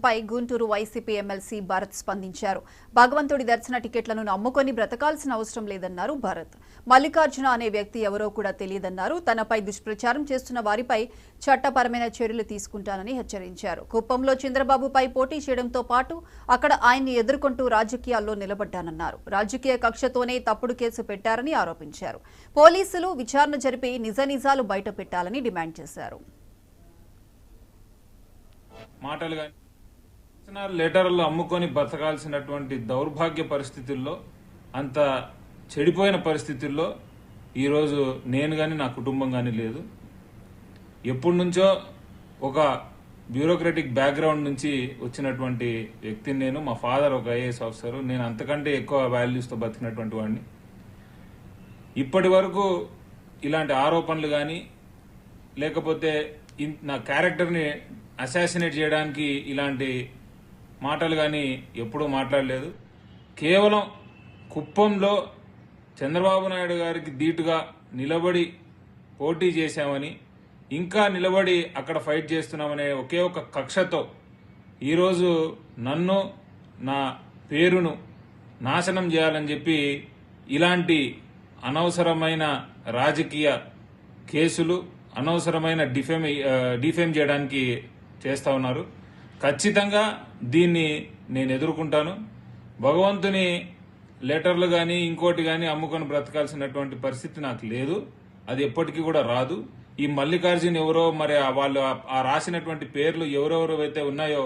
పై Guntur YCP MLC Bharat స్పందించారు. భగవంతుడి దర్శన టికెట్లను నమ్ముకొని బ్రతకాల్సిన అవసరం లేదన్నారు భరత్. మల్లికార్జున అనే వ్యక్తి ఎవరో కూడా తెలియదన్నారు. తనపై దుష్ప్రచారం చేస్తున్న వారిపై చట్టపరమైన చర్యలు తీసుకుంటానని హెచ్చరించారు. కుప్పంలో చంద్రబాబుపై పోటీ చేయడంతో పాటు అక్కడ ఆయన్ని ఎదుర్కొంటూ రాజకీయాల్లో నిలబడ్డానన్నారు. రాజకీయ కక్షతోనే తప్పుడు కేసు పెట్టారని ఆరోపించారు. పోలీసులు విచారణ జరిపి నిజాలు బయటపెట్టాలని డిమాండ్ చేశారు. లెటర్లు అమ్ముకొని బతకాల్సినటువంటి దౌర్భాగ్య పరిస్థితుల్లో, అంత చెడిపోయిన పరిస్థితుల్లో ఈరోజు నేను కానీ నా కుటుంబం కానీ లేదు. ఎప్పటి నుంచో ఒక బ్యూరోక్రటిక్ బ్యాక్గ్రౌండ్ నుంచి వచ్చినటువంటి వ్యక్తిని నేను. మా ఫాదర్ ఒక ఐఏఎస్ ఆఫీసరు. నేను అంతకంటే ఎక్కువ వాల్యూస్తో బతికినటువంటి వాడిని. ఇప్పటి వరకు ఇలాంటి ఆరోపణలు కానీ, లేకపోతే నా క్యారెక్టర్ని అసాసినేట్ చేయడానికి ఇలాంటి మాటలు కానీ ఎప్పుడూ మాట్లాడలేదు. కేవలం కుప్పంలో చంద్రబాబు నాయుడు గారికి ధీటుగా నిలబడి పోటీ చేశామని, ఇంకా నిలబడి అక్కడ ఫైట్ చేస్తున్నామనే ఒకే ఒక కక్షతో ఈరోజు నన్ను, నా పేరును నాశనం చేయాలని చెప్పి ఇలాంటి అనవసరమైన రాజకీయ కేసులు, అనవసరమైన డిఫేమ్ చేయడానికి చేస్తా ఉన్నారు. ఖచ్చితంగా దీన్ని నేను ఎదుర్కొంటాను. భగవంతుని లెటర్లు కానీ ఇంకోటి కానీ అమ్ముకొని బ్రతకాల్సినటువంటి పరిస్థితి నాకు లేదు. అది ఎప్పటికీ కూడా రాదు. ఈ మల్లికార్జున్ ఎవరో, మరి వాళ్ళు ఆ రాసినటువంటి పేర్లు ఎవరెవరైతే ఉన్నాయో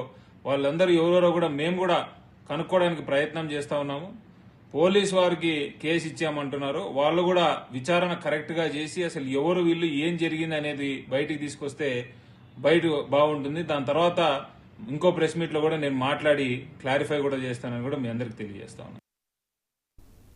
వాళ్ళందరూ ఎవరెవరో కూడా మేము కూడా కనుక్కోవడానికి ప్రయత్నం చేస్తా ఉన్నాము. పోలీసు వారికి కేసు ఇచ్చామంటున్నారు. వాళ్ళు కూడా విచారణ కరెక్ట్ గా చేసి అసలు ఎవరు వీళ్ళు, ఏం జరిగింది అనేది బయటికి తీసుకొస్తే బయట బాగుంటుంది. దాని తర్వాత ఇంకో ప్రెస్ మీట్ లో కూడా నేను మాట్లాడి క్లారిఫై కూడా చేస్తానని కూడా మీ అందరికి తెలియజేస్తా ఉన్నాను.